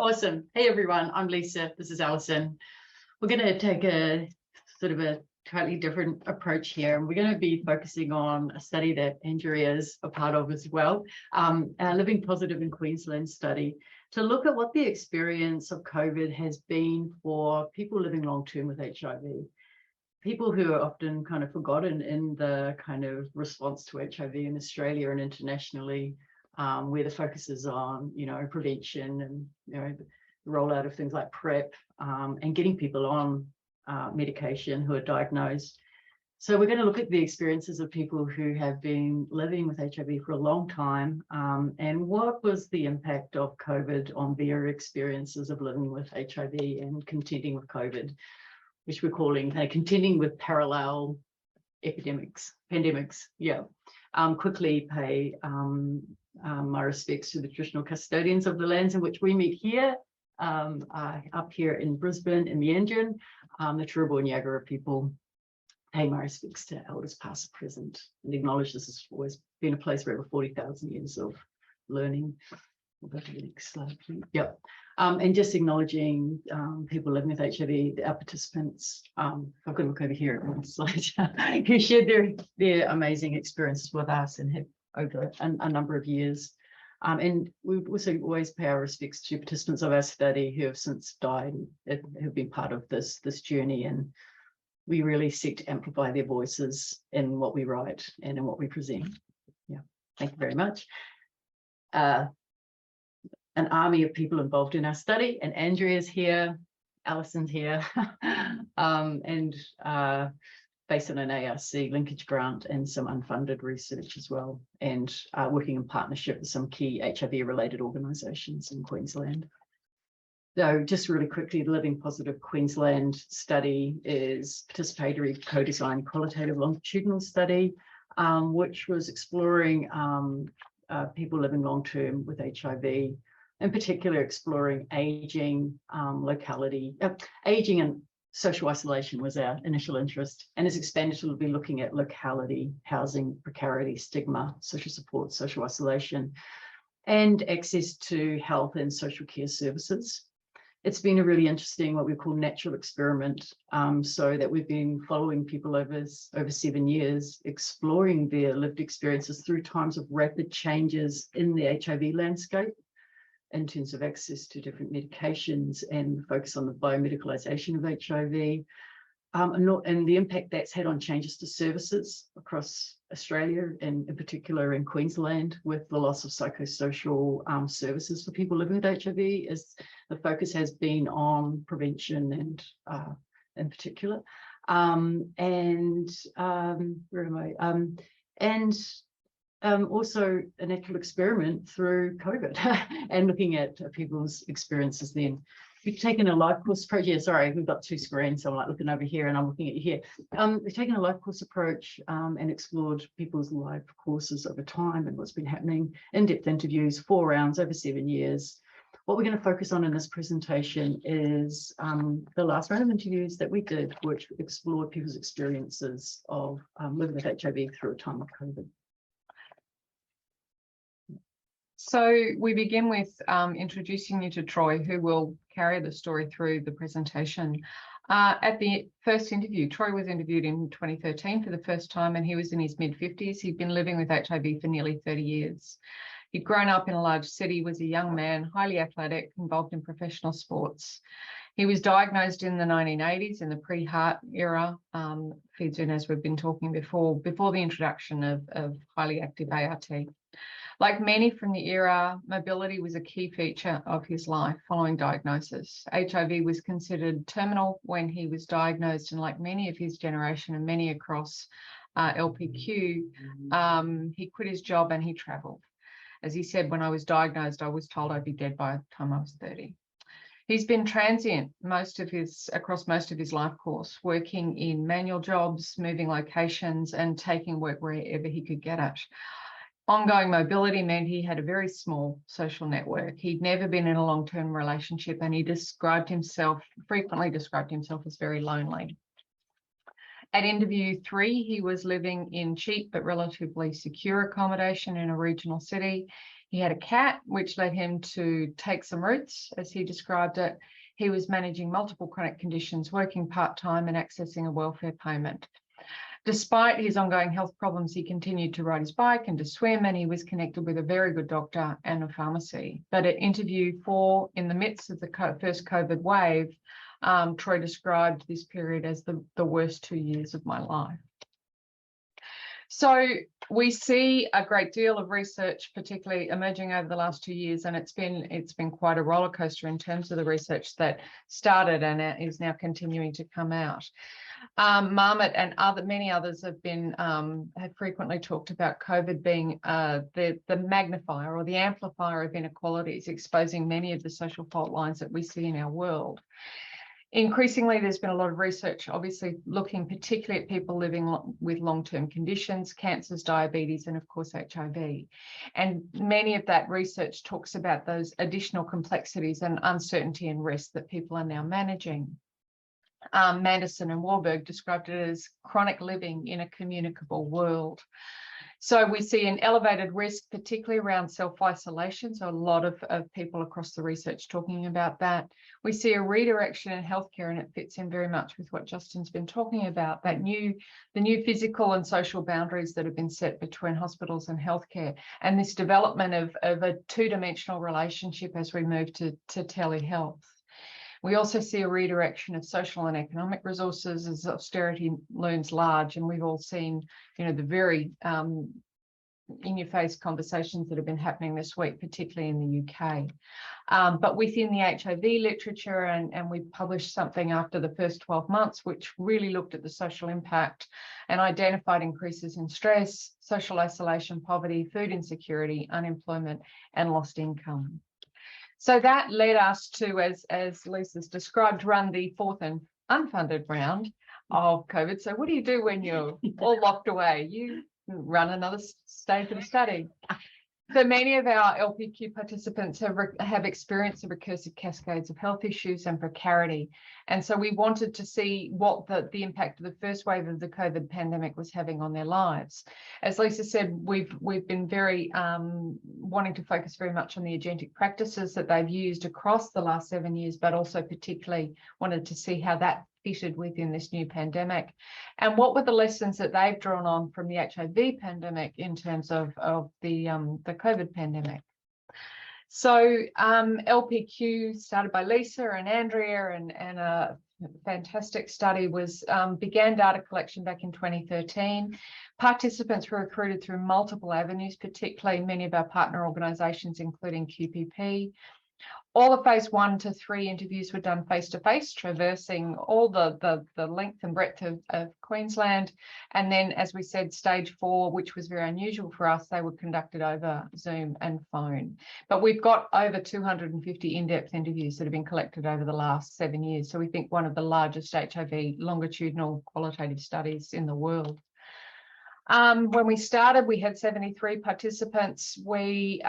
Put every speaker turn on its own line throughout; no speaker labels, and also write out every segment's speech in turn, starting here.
Awesome. Hey, everyone. I'm Lisa. This is Allyson. We're going to take a sort of a totally different approach here. And we're going to be focusing on a study that Andrea is a part of as well, a Living Positive in Queensland study, to look at what the experience of COVID has been for people living long-term with HIV. People who are often kind of forgotten in the kind of response to HIV in Australia and internationally, where the focus is on, prevention and, the rollout of things like PrEP, and getting people on medication who are diagnosed. So we're going to look at the experiences of people who have been living with HIV for a long time, and what was the impact of COVID on their experiences of living with HIV and contending with COVID, which we're calling contending with parallel pandemics. Yeah. Quickly pay my respects to the traditional custodians of the lands in which we meet here, up here in Brisbane, in Meanjin, the Turrbal and Yagara people. Pay my respects to elders past and present, and acknowledge this has always been a place for over 40,000 years of learning. We'll go to the next slide, please. Yep. And just acknowledging people living with HIV, our participants. I've got to look over here at one slide, who shared their amazing experiences with us and have over a number of years. And we also always pay our respects to participants of our study who have since died, who've been part of this journey. And we really seek to amplify their voices in what we write and in what we present. Yeah, thank you very much. An army of people involved in our study, and Andrea's here, Allison's here, and based on an ARC linkage grant and some unfunded research as well, and working in partnership with some key HIV-related organisations in Queensland. So just really quickly, the Living Positive Queensland study is participatory, co-designed, qualitative longitudinal study, which was exploring people living long-term with HIV, in particular exploring aging, aging and social isolation was our initial interest, and is expanded to be looking at locality, housing, precarity, stigma, social support, social isolation, and access to health and social care services. It's been a really interesting, what we call natural experiment, so that we've been following people over 7 years, exploring their lived experiences through times of rapid changes in the HIV landscape, in terms of access to different medications and focus on the biomedicalisation of HIV, and the impact that's had on changes to services across Australia, and in particular in Queensland, with the loss of psychosocial services for people living with HIV, as the focus has been on prevention and in particular. Also a natural experiment through COVID and looking at people's experiences then. We've taken a life course approach. Yeah, sorry, we've got two screens, so I'm like looking over here and I'm looking at you here. We've taken a life course approach and explored people's life courses over time and what's been happening, in-depth interviews, 4 rounds over 7 years. What we're going to focus on in this presentation is the last round of interviews that we did, which explored people's experiences of living with HIV through a time of COVID.
So we begin with introducing you to Troy, who will carry the story through the presentation. At the first interview, Troy was interviewed in 2013 for the first time, and he was in his mid-50s. He'd been living with HIV for nearly 30 years. He'd grown up in a large city, was a young man, highly athletic, involved in professional sports. He was diagnosed in the 1980s, in the pre-HAART era, feeds in, as we've been talking before the introduction of highly active ART. Like many from the era, mobility was a key feature of his life following diagnosis. HIV was considered terminal when he was diagnosed, and like many of his generation and many across LPQ, he quit his job and he travelled. As he said, when I was diagnosed, I was told I'd be dead by the time I was 30. He's been transient across most of his life course, working in manual jobs, moving locations, and taking work wherever he could get it. Ongoing mobility meant he had a very small social network. He'd never been in a long-term relationship, and he frequently described himself as very lonely. At interview 3, he was living in cheap but relatively secure accommodation in a regional city. He had a cat, which led him to take some routes, as he described it. He was managing multiple chronic conditions, working part-time and accessing a welfare payment. Despite his ongoing health problems, he continued to ride his bike and to swim, and he was connected with a very good doctor and a pharmacy. But at interview 4, in the midst of the first COVID wave, Troy described this period as the worst 2 years of my life. So we see a great deal of research, particularly emerging over the last 2 years, and it's been quite a roller coaster in terms of the research that started and is now continuing to come out. Marmot and many others have frequently talked about COVID being the magnifier or the amplifier of inequalities, exposing many of the social fault lines that we see in our world. Increasingly, there's been a lot of research, obviously looking particularly at people living with long-term conditions, cancers, diabetes, and of course HIV. And many of that research talks about those additional complexities and uncertainty and risk that people are now managing. Manderson and Warburg described it as chronic living in a communicable world. So we see an elevated risk, particularly around self-isolation. So a lot of people across the research talking about that. We see a redirection in healthcare, and it fits in very much with what Justin's been talking about, the new physical and social boundaries that have been set between hospitals and healthcare, and this development of a two-dimensional relationship as we move to telehealth. We also see a redirection of social and economic resources as austerity looms large, and we've all seen, the very in-your-face conversations that have been happening this week, particularly in the UK. But within the HIV literature, and we published something after the first 12 months, which really looked at the social impact and identified increases in stress, social isolation, poverty, food insecurity, unemployment, and lost income. So that led us to, as Lisa's described, run the 4th and unfunded round of COVID. So what do you do when you're all locked away? You run another stage of the study. So many of our LPQ participants have experienced the recursive cascades of health issues and precarity. And so we wanted to see what the impact of the first wave of the COVID pandemic was having on their lives. As Lisa said, we've been very wanting to focus very much on the agentic practices that they've used across the last 7 years, but also particularly wanted to see how that fitted within this new pandemic, and what were the lessons that they've drawn on from the HIV pandemic in terms of the COVID pandemic. So LPQ, started by Lisa and Andrea, and a fantastic study began data collection back in 2013. Participants were recruited through multiple avenues, particularly many of our partner organisations, including QPP. All the phase 1 to 3 interviews were done face-to-face, traversing all the length and breadth of Queensland. And then, as we said, stage 4, which was very unusual for us, they were conducted over Zoom and phone. But we've got over 250 in-depth interviews that have been collected over the last 7 years. So we think one of the largest HIV longitudinal qualitative studies in the world. When we started, we had 73 participants. During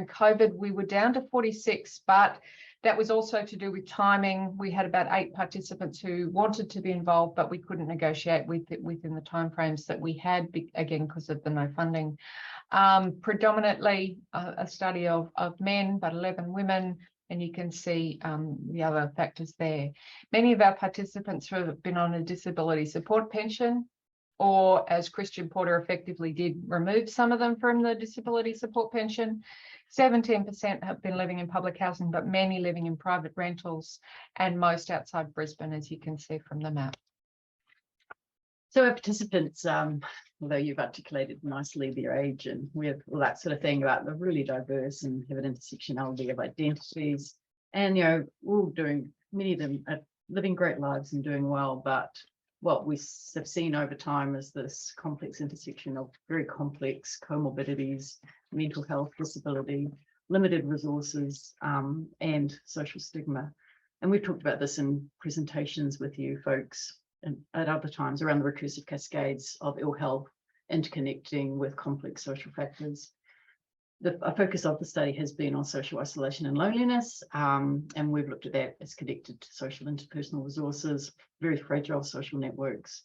COVID, we were down to 46, but that was also to do with timing. We had about 8 participants who wanted to be involved, but we couldn't negotiate within the timeframes that we had, again, because of the no funding. Predominantly a study of men, but 11 women, and you can see the other factors there. Many of our participants have been on a disability support pension, or as Christian Porter effectively did, remove some of them from the disability support pension. 17% have been living in public housing, but many living in private rentals, and most outside Brisbane, as you can see from the map.
So our participants, although you've articulated nicely their age and we have all that sort of thing about the really diverse and have an intersectionality of identities, and many of them are living great lives and doing well, but what we have seen over time is this complex intersection of very complex comorbidities, mental health, disability, limited resources, and social stigma. And we've talked about this in presentations with you folks and at other times around the recursive cascades of ill health interconnecting with complex social factors. A focus of the study has been on social isolation and loneliness, and we've looked at that as connected to social interpersonal resources, very fragile social networks.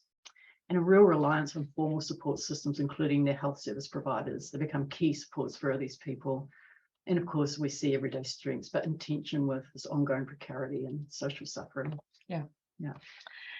and a real reliance on formal support systems, including their health service providers. They become key supports for these people. And of course, we see everyday strengths, but in tension with this ongoing precarity and social suffering.
Yeah.
Yeah.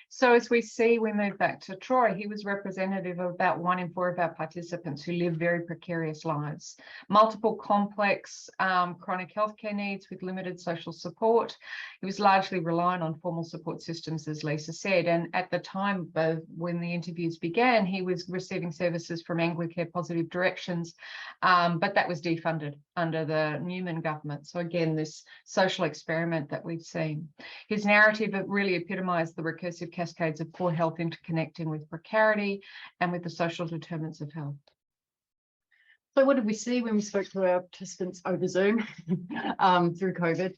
So as we see, we move back to Troy. He was representative of about 1 in 4 of our participants who live very precarious lives, multiple complex chronic healthcare needs with limited social support. He was largely reliant on formal support systems, as Lisa said. And at the time when the interviews began, he was receiving services from Anglicare Positive Directions, but that was defunded under the Newman government. So again, this social experiment that we've seen. His narrative really epitomised the recursive cascades of poor health interconnecting with precarity and with the social determinants of health.
So what did we see when we spoke to our participants over Zoom through COVID?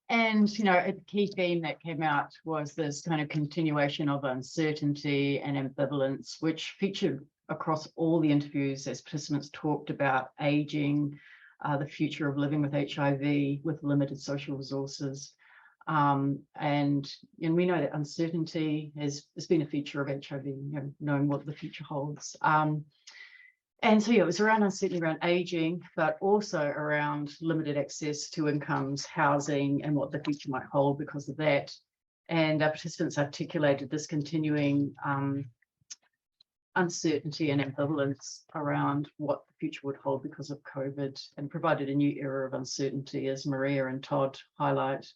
And, you know, a key theme that came out was this kind of continuation of uncertainty and ambivalence, which featured across all the interviews as participants talked about aging, the future of living with HIV, with limited social resources. And we know that uncertainty has been a feature of HIV, you know, knowing what the future holds. And so, yeah, it was around uncertainty around aging, but also around limited access to incomes, housing, and what the future might hold because of that. And our participants articulated this continuing uncertainty and ambivalence around what the future would hold because of COVID, and provided a new era of uncertainty, as Maria and Todd highlight.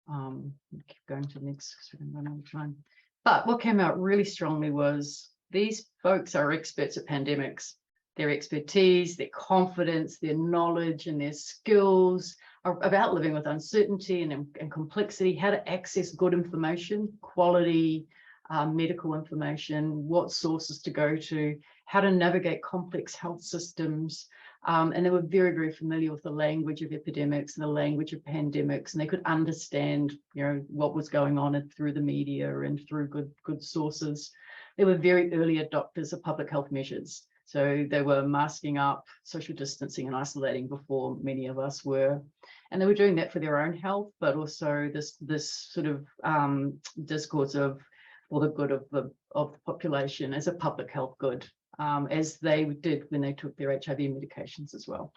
Keep going to the next because we're going to run out of time. But what came out really strongly was these folks are experts at pandemics. Their expertise, their confidence, their knowledge and their skills are about living with uncertainty and complexity, how to access good information, quality medical information, what sources to go to, how to navigate complex health systems. And they were very, very familiar with the language of epidemics and the language of pandemics, and they could understand, you know, what was going on through the media and through good sources. They were very early adopters of public health measures. So they were masking up, social distancing and isolating before many of us were. And they were doing that for their own health, but also this sort of discourse of for the good of the population as a public health good, as they did when they took their HIV medications as well.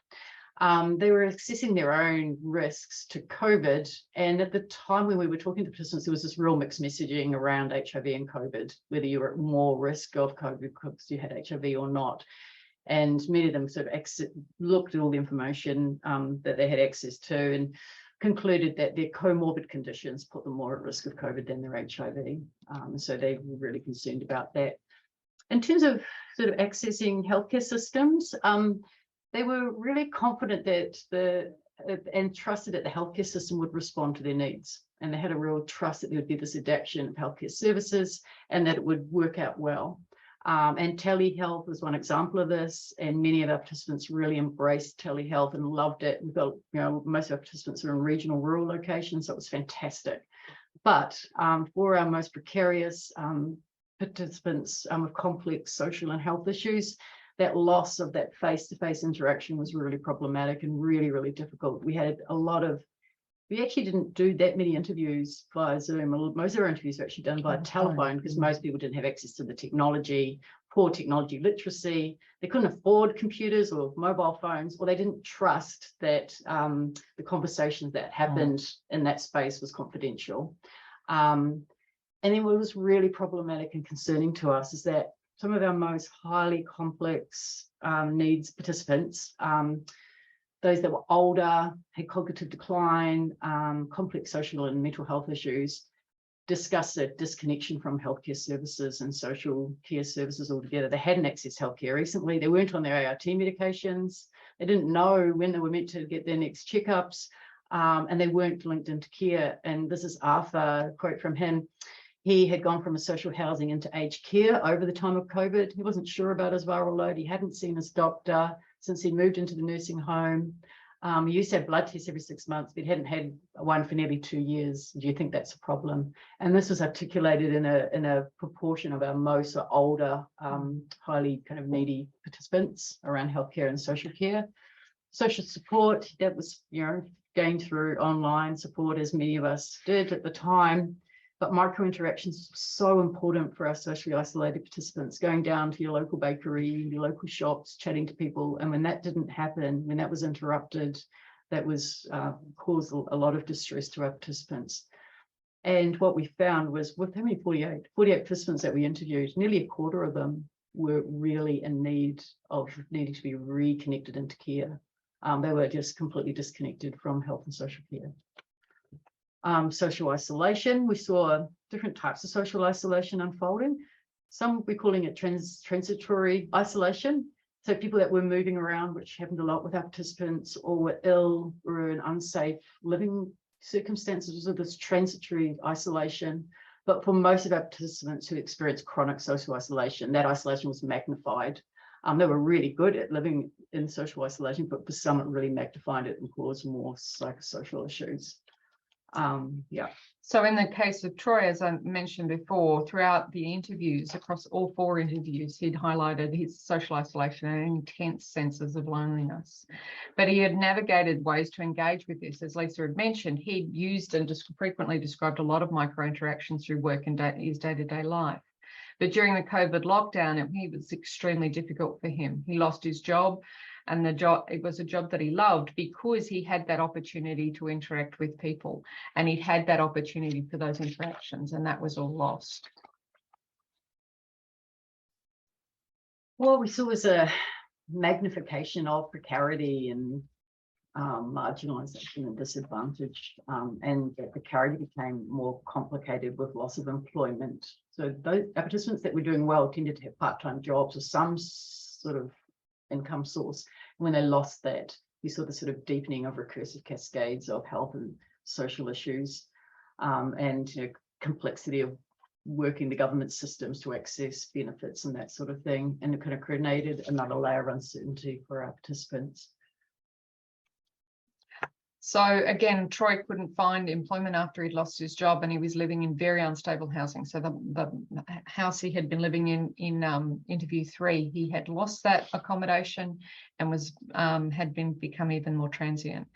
They were assessing their own risks to COVID. And at the time when we were talking to participants, there was this real mixed messaging around HIV and COVID, whether you were at more risk of COVID because you had HIV or not. And many of them sort of looked at all the information that they had access to and concluded that their comorbid conditions put them more at risk of COVID than their HIV. So they were really concerned about that. In terms of sort of accessing healthcare systems, they were really confident that and trusted that the healthcare system would respond to their needs. And they had a real trust that there would be this adaptation of healthcare services and that it would work out well. And telehealth was one example of this. And many of our participants really embraced telehealth and loved it. We've got, you know, most of our participants are in regional, rural locations, so it was fantastic. But for our most precarious participants with complex social and health issues, that loss of that face-to-face interaction was really problematic and really, really difficult. We actually didn't do that many interviews via Zoom. Most of our interviews were actually done by telephone because most people didn't have access to the technology, poor technology literacy. They couldn't afford computers or mobile phones, or they didn't trust that the conversations that happened in that space was confidential. And then what was really problematic and concerning to us is that some of our most highly complex needs participants, those that were older, had cognitive decline, complex social and mental health issues, discussed a disconnection from healthcare services and social care services altogether. They hadn't accessed healthcare recently. They weren't on their ART medications. They didn't know when they were meant to get their next checkups, and they weren't linked into care. And this is Arthur, a quote from him. He had gone from a social housing into aged care over the time of COVID. He wasn't sure about his viral load. He hadn't seen his doctor since he moved into the nursing home. He used to have blood tests every 6 months, but he hadn't had one for nearly 2 years. Do you think that's a problem? And this was articulated in a proportion of our most older, highly kind of needy participants around healthcare and social care. Social support, that was, you know, going through online support, as many of us did at the time. But micro interactions are so important for our socially isolated participants, going down to your local bakery, your local shops, chatting to people. And when that didn't happen, when that was interrupted, that was caused a lot of distress to our participants. And what we found was, with how many 48 participants that we interviewed, nearly a quarter of them were really in need of needing to be reconnected into care. They were just completely disconnected from health and social care. Social isolation, we saw different types of social isolation unfolding. Some we're calling it transitory isolation. So people that were moving around, which happened a lot with our participants, or were ill or in unsafe living circumstances of this transitory isolation. But for most of our participants who experienced chronic social isolation, that isolation was magnified. They were really good at living in social isolation, but for some it really magnified it and caused more psychosocial issues. Yeah.
So in the case of Troy, as I mentioned before, throughout the interviews, across all 4 interviews, he'd highlighted his social isolation and intense senses of loneliness. But he had navigated ways to engage with this. As Lisa had mentioned, he'd used and just frequently described a lot of micro interactions through work and his day-to-day life. But during the COVID lockdown, it was extremely difficult for him. He lost his job, and it was a job that he loved because he had that opportunity to interact with people, and he'd had that opportunity for those interactions, and that was all lost.
What we saw was a magnification of precarity and marginalisation and disadvantage, and that precarity became more complicated with loss of employment. So those participants that were doing well tended to have part-time jobs or some sort of income source. When they lost that, you saw the sort of deepening of recursive cascades of health and social issues, and complexity of working the government systems to access benefits and that sort of thing. And it kind of created another layer of uncertainty for our participants.
So again, Troy couldn't find employment after he'd lost his job, and he was living in very unstable housing. So the house he had been living in interview 3, he had lost that accommodation and had become even more transient.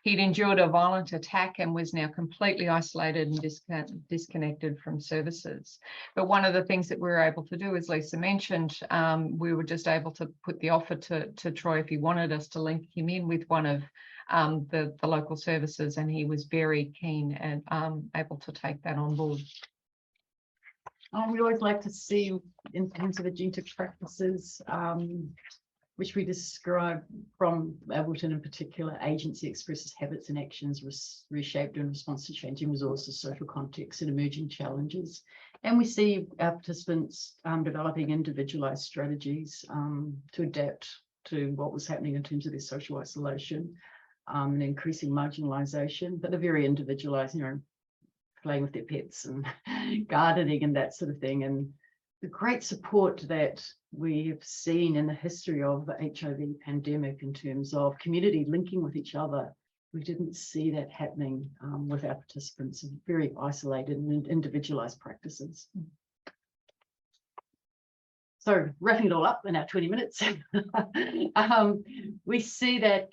He'd endured a violent attack and was now completely isolated and disconnected from services. But one of the things that we were able to do, as Lisa mentioned, we were just able to put the offer to Troy if he wanted us to link him in with one of the local services, and he was very keen and able to take that on board.
We always like to see, in terms of agentic practices, which we describe from Ableton in particular, agency expresses habits and actions reshaped in response to changing resources, social contexts, and emerging challenges. And we see our participants developing individualized strategies to adapt to what was happening in terms of their social isolation. And increasing marginalisation, but they're very individualised, playing with their pets and gardening and that sort of thing. And the great support that we have seen in the history of the HIV pandemic in terms of community linking with each other, we didn't see that happening with our participants. Very isolated and individualised practices. So wrapping it all up in our 20 minutes, we see that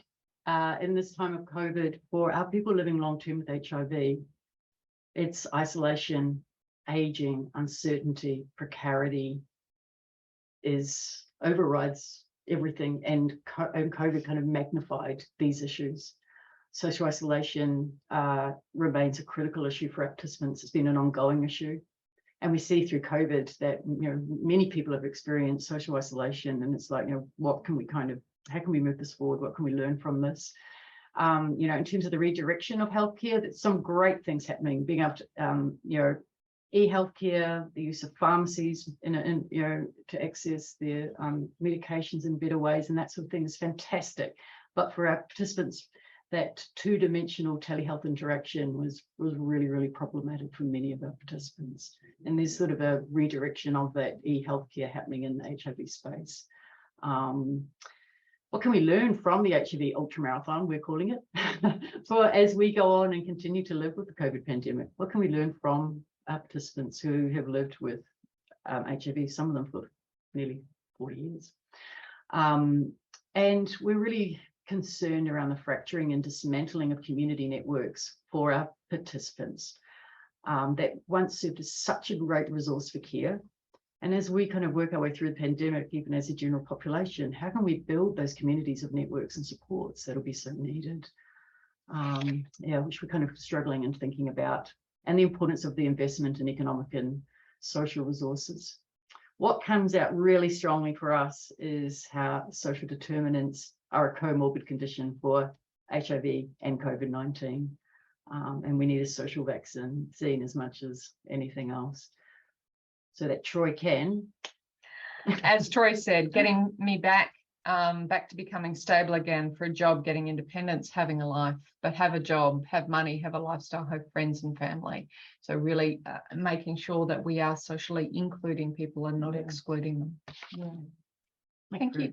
in this time of COVID, for our people living long-term with HIV, it's isolation, aging, uncertainty, precarity overrides everything, and COVID kind of magnified these issues. Social isolation remains a critical issue for our participants. It's been an ongoing issue. And we see through COVID that many people have experienced social isolation, and it's like, what can we how can we move this forward? What can we learn from this? In terms of the redirection of healthcare, there's some great things happening. Being able to, e-healthcare, the use of pharmacies, to access their medications in better ways, and that sort of thing is fantastic. But for our participants, that 2-dimensional telehealth interaction was really, really problematic for many of our participants. And there's sort of a redirection of that e-healthcare happening in the HIV space. What can we learn from the HIV ultramarathon, we're calling it, as we go on and continue to live with the COVID pandemic? What can we learn from our participants who have lived with HIV, some of them for nearly 40 years? And we're really concerned around the fracturing and dismantling of community networks for our participants. that once served as such a great resource for care. And as we kind of work our way through the pandemic, even as a general population, how can we build those communities of networks and supports that'll be so needed? Which we're kind of struggling and thinking about, and the importance of the investment in economic and social resources. What comes out really strongly for us is how social determinants are a comorbid condition for HIV and COVID-19. And we need a social vaccine as much as anything else. So that Troy can.
As Troy said, getting me back to becoming stable again, for a job, getting independence, having a life, but have a job, have money, have a lifestyle, have friends and family. So really making sure that we are socially including people and not excluding them.
Yeah.
Thank you.